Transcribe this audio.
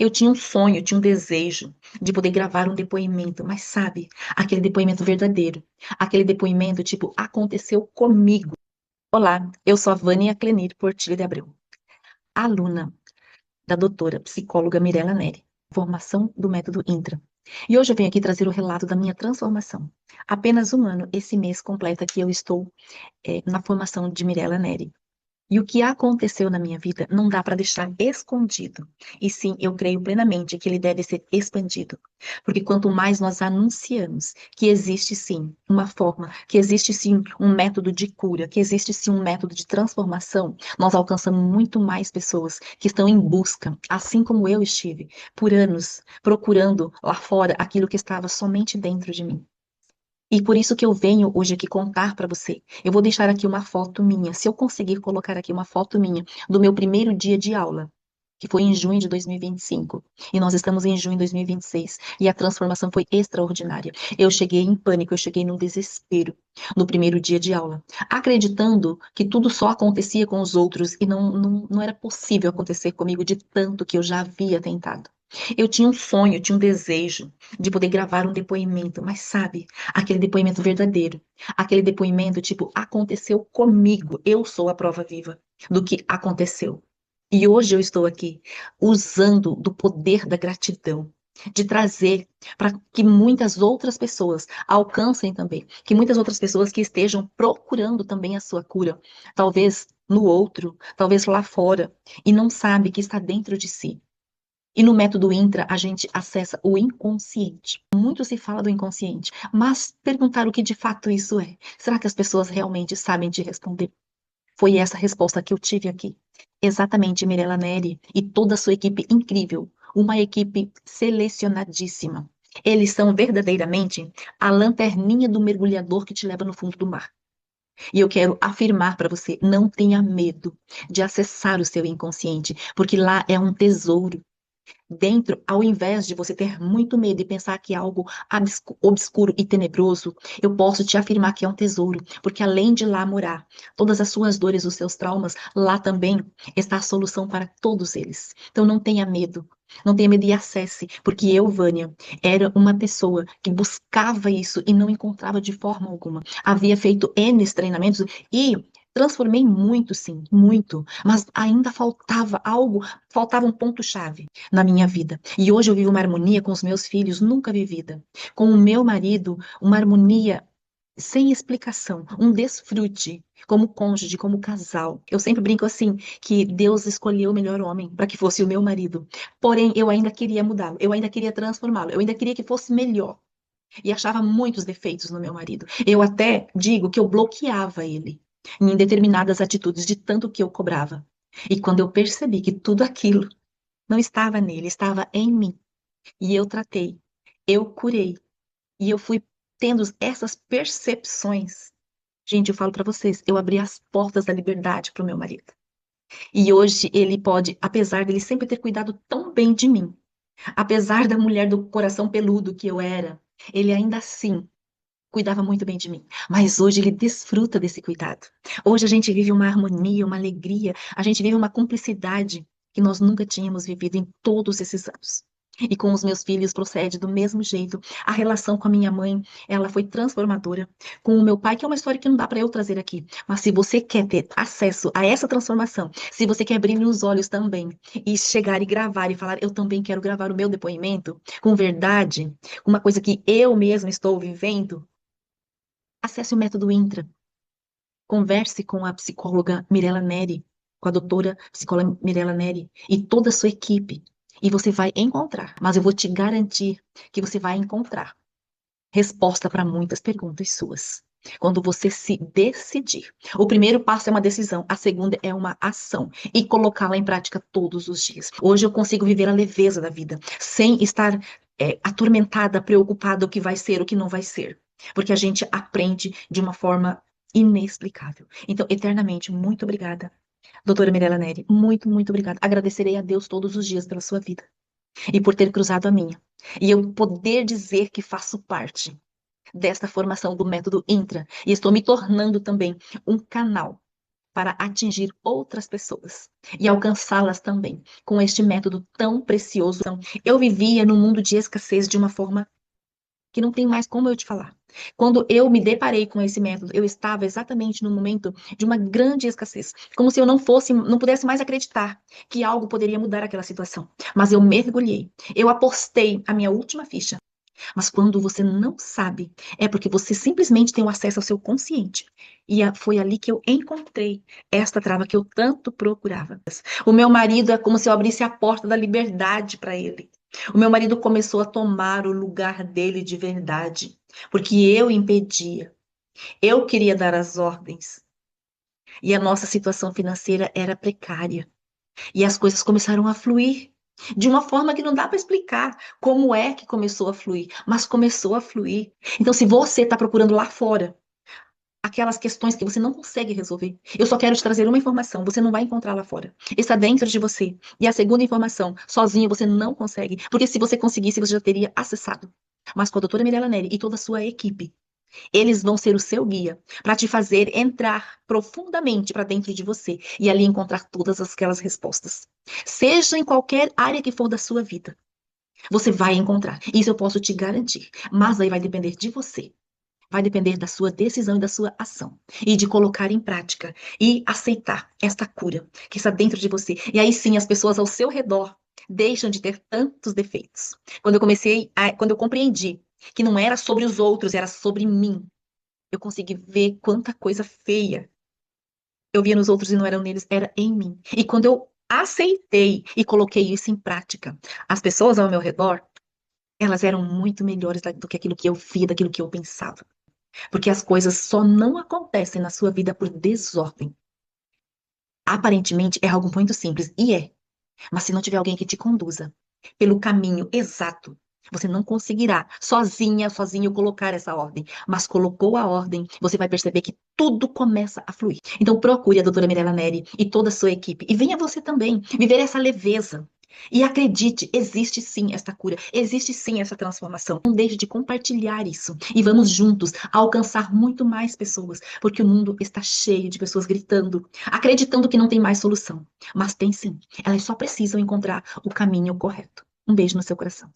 Eu tinha um sonho, eu tinha um desejo de poder gravar um depoimento, mas sabe, aquele depoimento verdadeiro, aquele depoimento tipo, aconteceu comigo. Olá, eu sou a Vânia Clenir Portilho de Abreu, aluna da doutora psicóloga Mirella Neri, formação do método Intra. E hoje eu venho aqui trazer o relato da minha transformação. Apenas um ano, esse mês completa que eu estou na formação de Mirella Neri. E o que aconteceu na minha vida não dá para deixar escondido. E sim, eu creio plenamente que ele deve ser expandido. Porque quanto mais nós anunciamos que existe sim uma forma, que existe sim um método de cura, que existe sim um método de transformação, nós alcançamos muito mais pessoas que estão em busca, assim como eu estive, por anos, procurando lá fora aquilo que estava somente dentro de mim. E por isso que eu venho hoje aqui contar para você. Eu vou deixar aqui uma foto minha, se eu conseguir colocar aqui uma foto minha do meu primeiro dia de aula, que foi em junho de 2025. E nós estamos em junho de 2026. E a transformação foi extraordinária. Eu cheguei em pânico, eu cheguei no desespero no primeiro dia de aula, acreditando que tudo só acontecia com os outros e não era possível acontecer comigo de tanto que eu já havia tentado. Eu tinha um sonho, eu tinha um desejo de poder gravar um depoimento, mas sabe, aquele depoimento verdadeiro, aquele depoimento tipo, aconteceu comigo, eu sou a prova viva do que aconteceu. E hoje eu estou aqui usando do poder da gratidão, de trazer para que muitas outras pessoas alcancem também, que muitas outras pessoas que estejam procurando também a sua cura, talvez no outro, talvez lá fora, e não sabe que está dentro de si. E no método Intra, a gente acessa o inconsciente. Muito se fala do inconsciente, mas perguntar o que de fato isso é. Será que as pessoas realmente sabem te responder? Foi essa resposta que eu tive aqui. Exatamente, Mirella Neri e toda a sua equipe incrível. Uma equipe selecionadíssima. Eles são verdadeiramente a lanterninha do mergulhador que te leva no fundo do mar. E eu quero afirmar para você, não tenha medo de acessar o seu inconsciente, porque lá é um tesouro dentro, ao invés de você ter muito medo e pensar que é algo obscuro e tenebroso, eu posso te afirmar que é um tesouro, porque além de lá morar todas as suas dores, os seus traumas, lá também está a solução para todos eles. Então não tenha medo. Não tenha medo e acesse, porque eu, Vânia, era uma pessoa que buscava isso e não encontrava de forma alguma. Havia feito N treinamentos e transformei muito, sim, muito, mas ainda faltava algo, faltava um ponto-chave na minha vida. E hoje eu vivo uma harmonia com os meus filhos nunca vivida. Com o meu marido, uma harmonia sem explicação, um desfrute como cônjuge, como casal. Eu sempre brinco assim, que Deus escolheu o melhor homem para que fosse o meu marido. Porém, eu ainda queria mudá-lo, eu ainda queria transformá-lo, eu ainda queria que fosse melhor. E achava muitos defeitos no meu marido. Eu até digo que eu bloqueava ele em determinadas atitudes de tanto que eu cobrava. E quando eu percebi que tudo aquilo não estava nele, estava em mim. E eu tratei, eu curei. E eu fui tendo essas percepções. Gente, eu falo para vocês, eu abri as portas da liberdade para o meu marido. E hoje ele pode, apesar dele sempre ter cuidado tão bem de mim, apesar da mulher do coração peludo que eu era, ele ainda assim cuidava muito bem de mim. Mas hoje ele desfruta desse cuidado. Hoje a gente vive uma harmonia, uma alegria, a gente vive uma cumplicidade que nós nunca tínhamos vivido em todos esses anos. E com os meus filhos procede do mesmo jeito. A relação com a minha mãe, ela foi transformadora. Com o meu pai, que é uma história que não dá para eu trazer aqui. Mas se você quer ter acesso a essa transformação, se você quer abrir os olhos também e chegar e gravar e falar, eu também quero gravar o meu depoimento com verdade, uma coisa que eu mesma estou vivendo, acesse o método Intra. Converse com a psicóloga Mirella Neri, com a doutora psicóloga Mirella Neri e toda a sua equipe. E você vai encontrar, mas eu vou te garantir que você vai encontrar resposta para muitas perguntas suas. Quando você se decidir. O primeiro passo é uma decisão, a segunda é uma ação e colocá-la em prática todos os dias. Hoje eu consigo viver a leveza da vida, sem estar atormentada, preocupada o que vai ser, o que não vai ser. Porque a gente aprende de uma forma inexplicável. Então, eternamente, muito obrigada, doutora Mirella Neri. Muito, muito obrigada. Agradecerei a Deus todos os dias pela sua vida e por ter cruzado a minha. E eu poder dizer que faço parte desta formação do método Intra. E estou me tornando também um canal para atingir outras pessoas e alcançá-las também com este método tão precioso. Eu vivia num mundo de escassez de uma forma que não tem mais como eu te falar. Quando eu me deparei com esse método, eu estava exatamente no momento de uma grande escassez, como se eu não pudesse mais acreditar que algo poderia mudar aquela situação. Mas eu mergulhei, eu apostei a minha última ficha. Mas quando você não sabe, é porque você simplesmente tem o acesso ao seu consciente. E foi ali que eu encontrei esta trava que eu tanto procurava. O meu marido é como se eu abrisse a porta da liberdade para ele. O meu marido começou a tomar o lugar dele de verdade, porque eu impedia. Eu queria dar as ordens. E a nossa situação financeira era precária. E as coisas começaram a fluir de uma forma que não dá para explicar como é que começou a fluir, mas começou a fluir. Então, se você está procurando lá fora aquelas questões que você não consegue resolver, eu só quero te trazer uma informação: você não vai encontrar lá fora. Está dentro de você. E a segunda informação: sozinho você não consegue, porque se você conseguisse, você já teria acessado. Mas com a doutora Mirella Neri e toda a sua equipe, eles vão ser o seu guia para te fazer entrar profundamente para dentro de você e ali encontrar todas aquelas respostas. Seja em qualquer área que for da sua vida, você vai encontrar. Isso eu posso te garantir. Mas aí vai depender de você. Vai depender da sua decisão e da sua ação. E de colocar em prática e aceitar esta cura que está dentro de você. E aí sim, as pessoas ao seu redor deixam de ter tantos defeitos. Quando eu compreendi que não era sobre os outros, era sobre mim, eu consegui ver quanta coisa feia eu via nos outros e não eram neles, era em mim. E quando eu aceitei e coloquei isso em prática, as pessoas ao meu redor, elas eram muito melhores do que aquilo que eu via, daquilo que eu pensava. Porque as coisas só não acontecem na sua vida por desordem. Aparentemente é algo muito simples, e é. Mas se não tiver alguém que te conduza pelo caminho exato, você não conseguirá sozinho colocar essa ordem. Mas colocou a ordem, você vai perceber que tudo começa a fluir. Então procure a doutora Mirella Neri e toda a sua equipe. E venha você também viver essa leveza. E acredite, existe sim esta cura, existe sim essa transformação. Não deixe de compartilhar isso. E vamos juntos alcançar muito mais pessoas, porque o mundo está cheio de pessoas gritando, acreditando que não tem mais solução. Mas tem sim. Elas só precisam encontrar o caminho correto. Um beijo no seu coração.